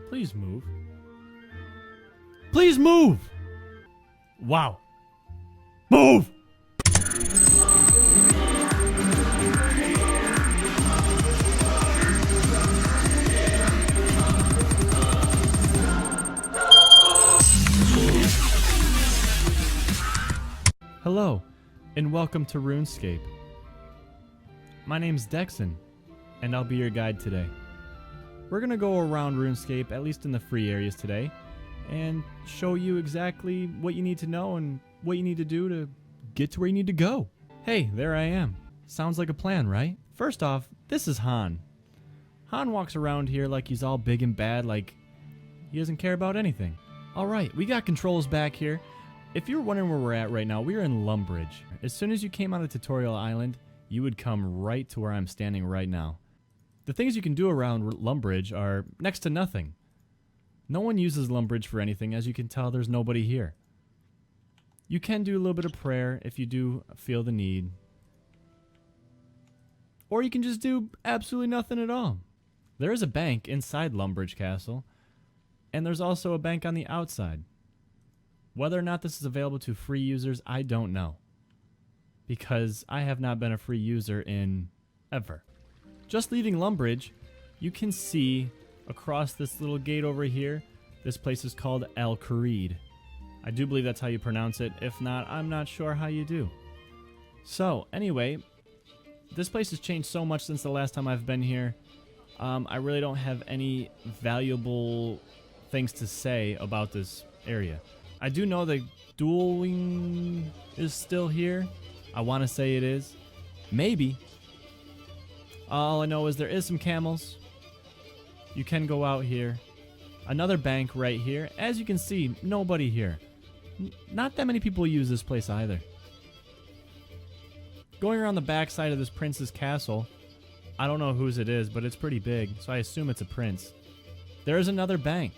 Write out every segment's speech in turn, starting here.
Please move. Please move! Wow. Move! Hello, and welcome to Runescape. My name's Dexxon, and I'll be your guide today. We're gonna go around RuneScape, at least in the free areas today, and show you exactly what you need to know and what you need to do to get to where you need to go. Hey, there I am. Sounds like a plan, right? First off, this is Han. Han walks around here like he's all big and bad, like he doesn't care about anything. Alright, we got controls back here. If you're wondering where we're at right now, we're in Lumbridge. As soon as you came out of Tutorial Island, you would come right to where I'm standing right now. The things you can do around Lumbridge are next to nothing. No one uses Lumbridge for anything. As you can tell, there's nobody here. You can do a little bit of prayer if you do feel the need. Or you can just do absolutely nothing at all. There is a bank inside Lumbridge Castle, and there's also a bank on the outside. Whether or not this is available to free users, I don't know, because I have not been a free user in ever. Just leaving Lumbridge, you can see across this little gate over here, this place is called Kharid. I do believe that's how you pronounce it. If not, I'm not sure how you do. So, anyway, this place has changed so much since the last time I've been here. I really don't have any valuable things to say about this area. I do know that dueling is still here. I want to say it is. Maybe. All I know is there is some camels. You can go out here. Another bank right here. As you can see, nobody here. Not that many people use this place either. Going around the back side of this prince's castle. I don't know whose it is, but it's pretty big, so I assume it's a prince. There is another bank.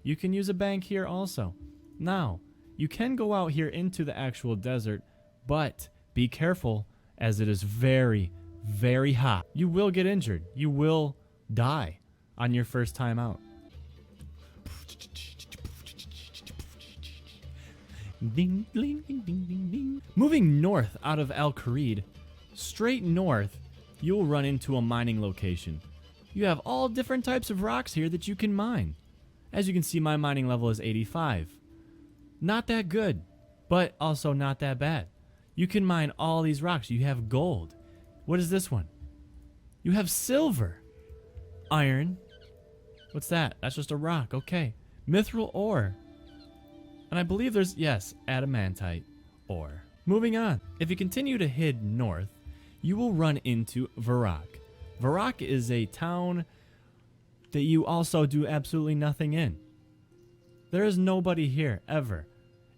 You can use a bank here also. Now, you can go out here into the actual desert, but be careful as it is very, very hot. You will get injured. You will die on your first time out. Ding, ding, ding, ding, ding, ding. Moving north out of Kharid, straight north, you'll run into a mining location. You have all different types of rocks here that you can mine. As you can see, my mining level is 85. Not that good, but also not that bad. You can mine all these rocks. You have gold. What is this one? You have silver. Iron. What's that? That's just a rock. Okay. Mithril ore. And I believe there's, yes, adamantite ore. Moving on. If you continue to head north, you will run into Varrock. Varrock is a town that you also do absolutely nothing in. There is nobody here, ever.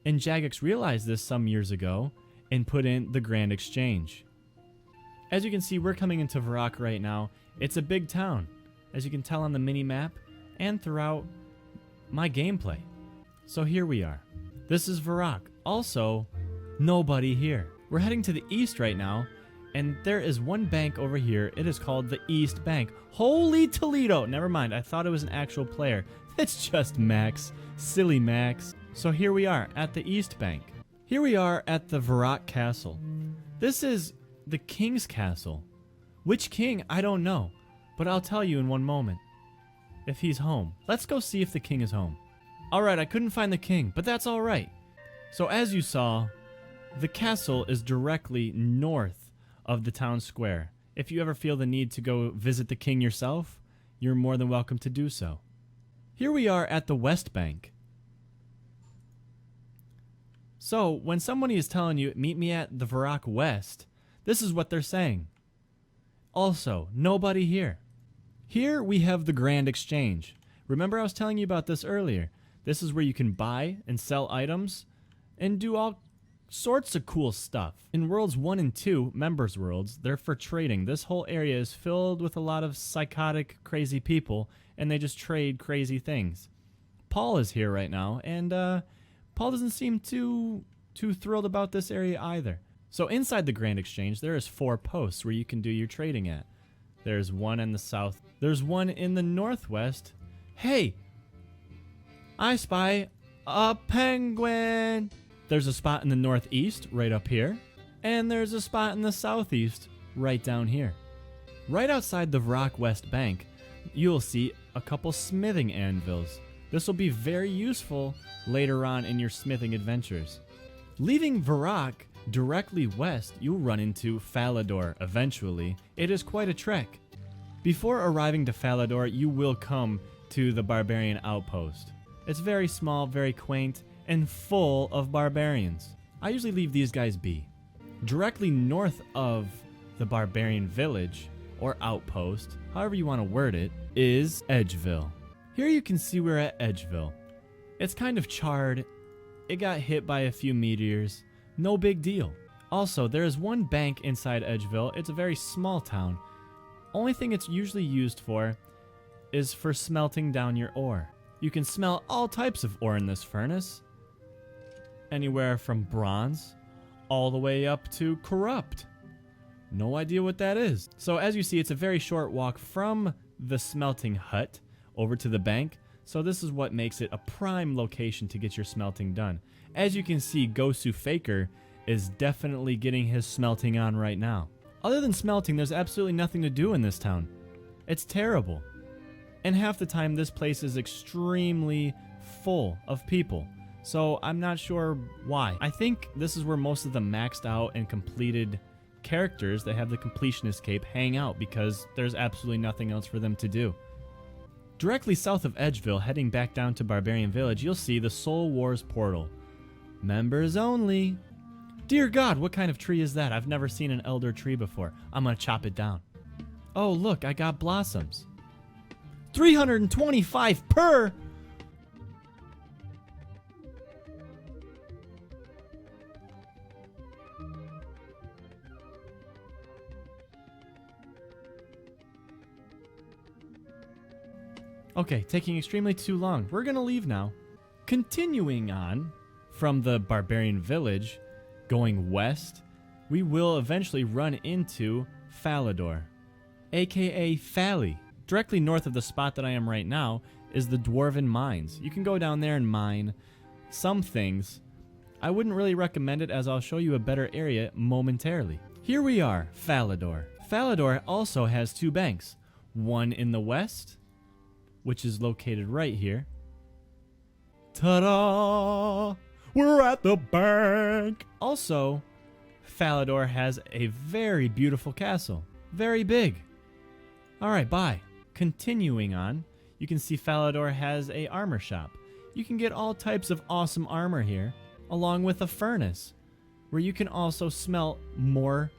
And Jagex realized this some years ago and put in the Grand Exchange. As you can see, we're coming into Varrock right now. It's a big town, as you can tell on the mini-map and throughout my gameplay. So here we are. This is Varrock. Also, nobody here. We're heading to the east right now, and there is one bank over here. It is called the East Bank. Holy Toledo! Never mind, I thought it was an actual player. It's just Max. Silly Max. So here we are at the East Bank. Here we are at the Varrock Castle. This is the King's Castle. Which king? I don't know. But I'll tell you in one moment. If he's home. Let's go see if the king is home. Alright, I couldn't find the king, but that's alright. So as you saw, the castle is directly north of the town square. If you ever feel the need to go visit the king yourself, you're more than welcome to do so. Here we are at the West Bank. So, when somebody is telling you, meet me at the Varrock West, this is what they're saying. Also, nobody here. Here we have the Grand Exchange. Remember I was telling you about this earlier. This is where you can buy and sell items and do all sorts of cool stuff. In Worlds 1 and 2, Members Worlds, they're for trading. This whole area is filled with a lot of psychotic, crazy people, and they just trade crazy things. Paul is here right now, and Paul doesn't seem too thrilled about this area either. So inside the Grand Exchange, there is 4 posts where you can do your trading at. There's one in the south. There's one in the northwest. Hey, I spy a penguin. There's a spot in the northeast right up here, and there's a spot in the southeast right down here. Right outside the Varrock West Bank, you'll see a couple smithing anvils. This will be very useful later on in your smithing adventures. Leaving Varrock directly west, you'll run into Falador eventually. It is quite a trek. Before arriving to Falador, you will come to the Barbarian outpost. It's very small, very quaint, and full of barbarians. I usually leave these guys be. Directly north of the Barbarian Village, or outpost, however you want to word it, is Edgeville. Here you can see we're at Edgeville. It's kind of charred. It got hit by a few meteors. No big deal. Also, there is one bank inside Edgeville. It's a very small town. Only thing it's usually used for is for smelting down your ore. You can smelt all types of ore in this furnace. Anywhere from bronze all the way up to corrupt. No idea what that is. So as you see, it's a very short walk from the smelting hut over to the bank. So this is what makes it a prime location to get your smelting done. As you can see, Gosu Faker is definitely getting his smelting on right now. Other than smelting, there's absolutely nothing to do in this town. It's terrible. And half the time, this place is extremely full of people. So I'm not sure why. I think this is where most of the maxed out and completed characters that have the completionist cape hang out, because there's absolutely nothing else for them to do. Directly south of Edgeville, heading back down to Barbarian Village, you'll see the Soul Wars portal. Members only. Dear God, what kind of tree is that? I've never seen an elder tree before. I'm gonna chop it down. Oh, look, I got blossoms. 325 per! Okay, taking extremely too long. We're gonna leave now. Continuing on from the Barbarian Village, going west, we will eventually run into Falador, aka Fally. Directly north of the spot that I am right now is the Dwarven Mines. You can go down there and mine some things. I wouldn't really recommend it, as I'll show you a better area momentarily. Here we are, Falador. Falador also has two banks. One in the west, which is located right here. Ta-da! We're at the bank! Also, Falador has a very beautiful castle. Very big. Alright, bye. Continuing on, you can see Falador has a armor shop. You can get all types of awesome armor here, along with a furnace, where you can also smelt more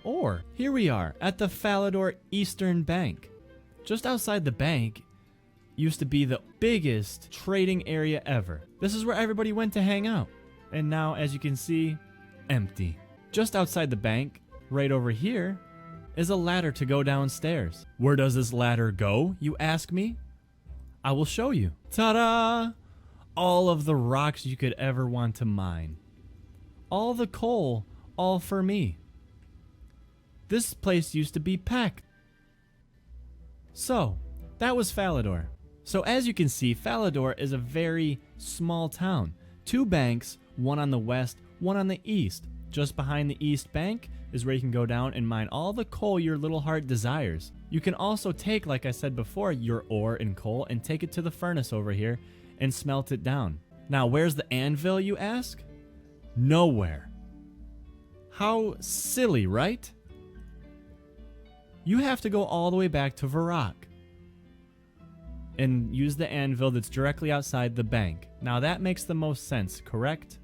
ore. Here we are at the Falador Eastern Bank. Just outside the bank used to be the biggest trading area ever. This is where everybody went to hang out. And now, as you can see, empty. Just outside the bank, right over here, is a ladder to go downstairs. Where does this ladder go, you ask me? I will show you. Ta-da! All of the rocks you could ever want to mine. All the coal, all for me. This place used to be packed. So, that was Falador. So as you can see, Falador is a very small town. Two banks, one on the west, one on the east. Just behind the east bank is where you can go down and mine all the coal your little heart desires. You can also take, like I said before, your ore and coal and take it to the furnace over here and smelt it down. Now, where's the anvil, you ask? Nowhere. How silly, right? You have to go all the way back to Varrock and use the anvil that's directly outside the bank. Now that makes the most sense, correct?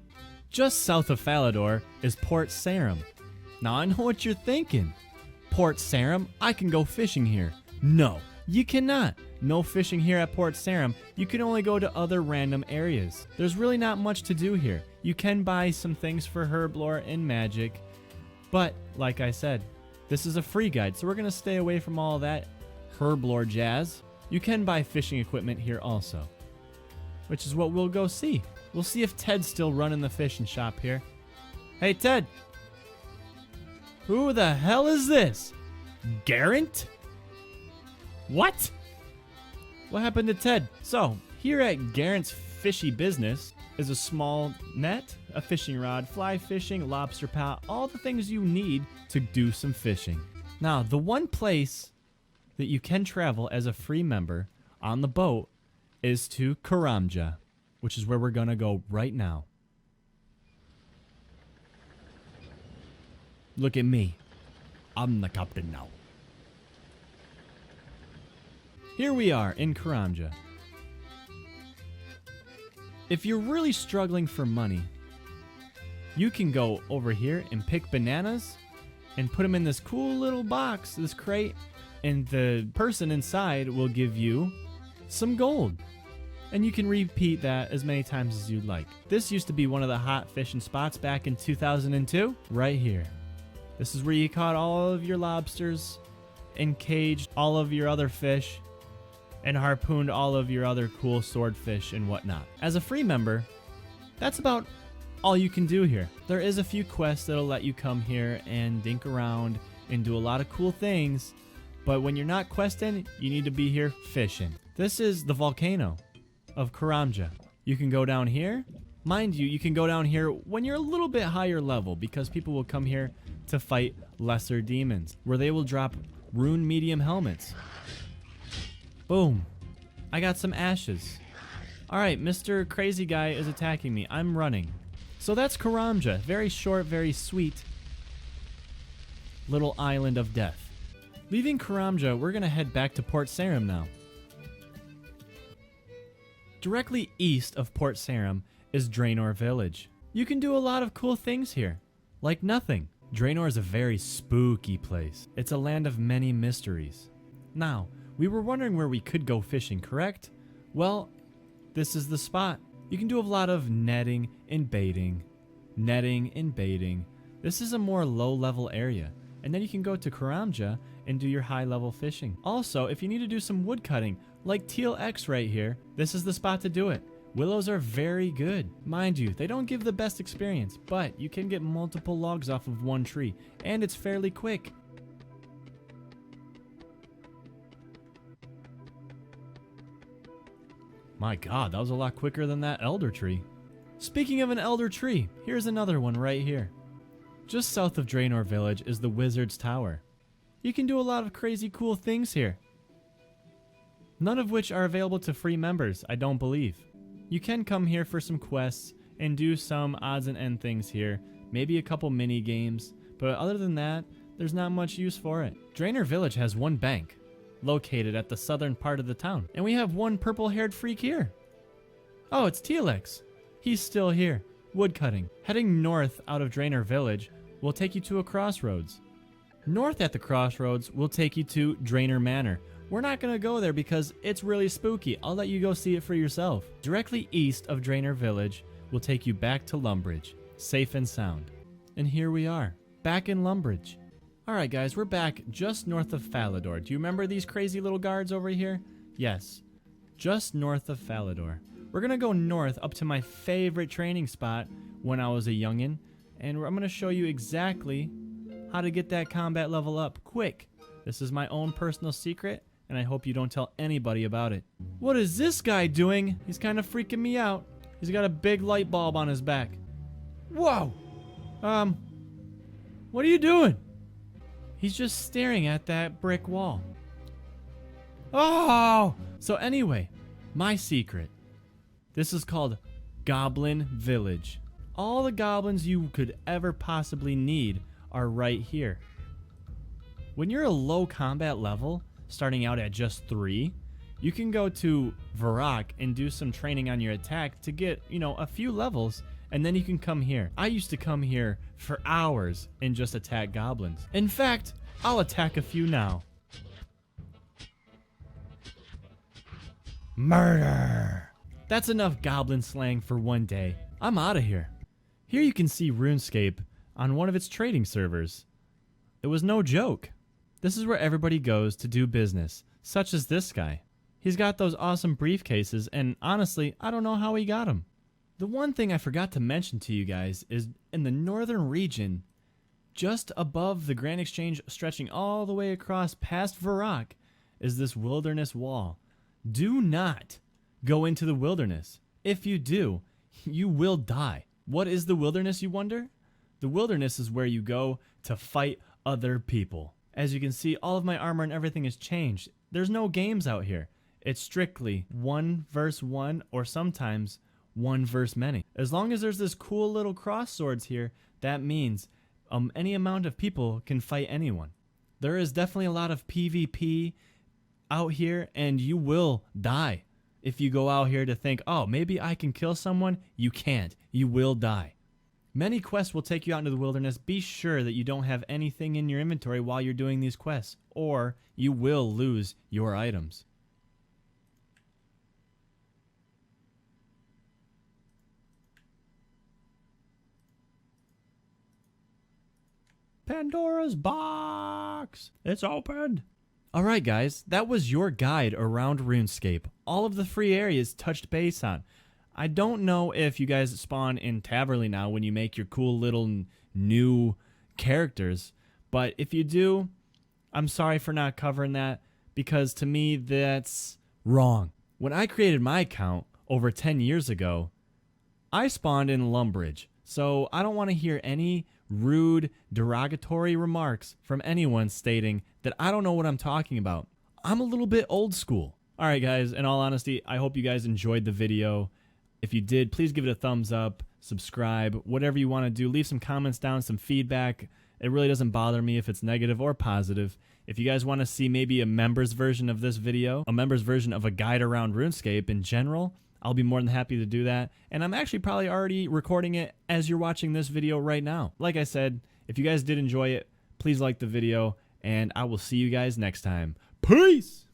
Just south of Falador is Port Sarim. Now I know what you're thinking. Port Sarim? I can go fishing here. No, you cannot. No fishing here at Port Sarim. You can only go to other random areas. There's really not much to do here. You can buy some things for herb lore and magic, but like I said, this is a free guide, so we're going to stay away from all that herb lore jazz. You can buy fishing equipment here also, which is what we'll go see. We'll see if Ted's still running the fishing shop here. Hey, Ted. Who the hell is this? Garant? What? What happened to Ted? So, Here at Garant's Fishy Business is a small net, a fishing rod, fly fishing, lobster pot, all the things you need to do some fishing. Now, the one place that you can travel as a free member on the boat is to Karamja, which is where we're going to go right now. Look at me. I'm the captain now. Here we are in Karamja. If you're really struggling for money, you can go over here and pick bananas and put them in this cool little box, this crate, and the person inside will give you some gold. And you can repeat that as many times as you'd like. This used to be one of the hot fishing spots back in 2002, right here. This is where you caught all of your lobsters and caged all of your other fish and harpooned all of your other cool swordfish and whatnot. As a free member, that's about all you can do here. There is a few quests that'll let you come here and dink around and do a lot of cool things, but when you're not questing, you need to be here fishing. This is the volcano of Karamja. You can go down here. Mind you, you can go down here when you're a little bit higher level because people will come here to fight lesser demons, where they will drop rune medium helmets. Boom. I got some ashes. Alright, Mr. Crazy Guy is attacking me. I'm running. So that's Karamja. Very short, very sweet little island of death. Leaving Karamja, we're going to head back to Port Sarim now. Directly east of Port Sarim is Draenor Village. You can do a lot of cool things here. Like nothing. Draenor is a very spooky place. It's a land of many mysteries. Now, we were wondering where we could go fishing, correct? Well, this is the spot. You can do a lot of netting and baiting. Netting and baiting. This is a more low-level area. And then you can go to Karamja and do your high-level fishing. Also, if you need to do some wood cutting, like Teal X right here, this is the spot to do it. Willows are very good. Mind you, they don't give the best experience, but you can get multiple logs off of one tree, and it's fairly quick. My god, that was a lot quicker than that elder tree. Speaking of an elder tree, here's another one right here. Just south of Draenor Village is the Wizard's Tower. You can do a lot of crazy cool things here. None of which are available to free members, I don't believe. You can come here for some quests and do some odds and end things here, maybe a couple mini games, but other than that, there's not much use for it. Draenor Village has one bank, located at the southern part of the town, and we have one purple-haired freak here. Oh, it's Telex. He's still here, woodcutting. Heading north out of Draenor Village will take you to a crossroads. North at the crossroads will take you to Draenor Manor. We're not going to go there because it's really spooky. I'll let you go see it for yourself. Directly east of Draenor Village will take you back to Lumbridge, safe and sound. And here we are, back in Lumbridge. Alright guys, we're back just north of Falador. Do you remember these crazy little guards over here? Yes, just north of Falador. We're going to go north up to my favorite training spot when I was a youngin', and I'm going to show you exactly how to get that combat level up quick. This is my own personal secret, and I hope you don't tell anybody about it. What is this guy doing? He's kind of freaking me out. He's got a big light bulb on his back. Whoa! What are you doing? He's just staring at that brick wall. Oh! So anyway, my secret. This is called Goblin Village. All the goblins you could ever possibly need are right here. When you're a low combat level, starting out at just 3, you can go to Varrock and do some training on your attack to get, a few levels, and then you can come here. I used to come here for hours and just attack goblins. In fact, I'll attack a few now. Murder! That's enough goblin slang for one day. I'm out of here. Here you can see Runescape on one of its trading servers. It was no joke. This is where everybody goes to do business, such as this guy. He's got those awesome briefcases, and honestly, I don't know how he got them. The one thing I forgot to mention to you guys is in the northern region, just above the Grand Exchange stretching all the way across past Varrock, is this wilderness wall. Do not go into the wilderness. If you do, you will die. What is the wilderness, you wonder? The wilderness is where you go to fight other people. As you can see, all of my armor and everything has changed. There's no games out here. It's strictly 1 versus 1 or sometimes 1 versus many. As long as there's this cool little cross swords here, that means any amount of people can fight anyone. There is definitely a lot of PvP out here, and you will die. If you go out here to think, oh, maybe I can kill someone, you can't. You will die. Many quests will take you out into the wilderness. Be sure that you don't have anything in your inventory while you're doing these quests, or you will lose your items. Pandora's box! It's opened! Alright guys, that was your guide around RuneScape. All of the free areas touched base on. I don't know if you guys spawn in Taverly now when you make your cool little new characters, but if you do, I'm sorry for not covering that, because to me that's wrong. When I created my account over 10 years ago, I spawned in Lumbridge, so I don't want to hear any rude, derogatory remarks from anyone stating that I don't know what I'm talking about. I'm a little bit old school. Alright guys, in all honesty, I hope you guys enjoyed the video. If you did, please give it a thumbs up, subscribe, whatever you want to do. Leave some comments down, some feedback. It really doesn't bother me if it's negative or positive. If you guys want to see maybe a members version of this video, a members version of a guide around RuneScape in general, I'll be more than happy to do that. And I'm actually probably already recording it as you're watching this video right now. Like I said, if you guys did enjoy it, please like the video, and I will see you guys next time. Peace!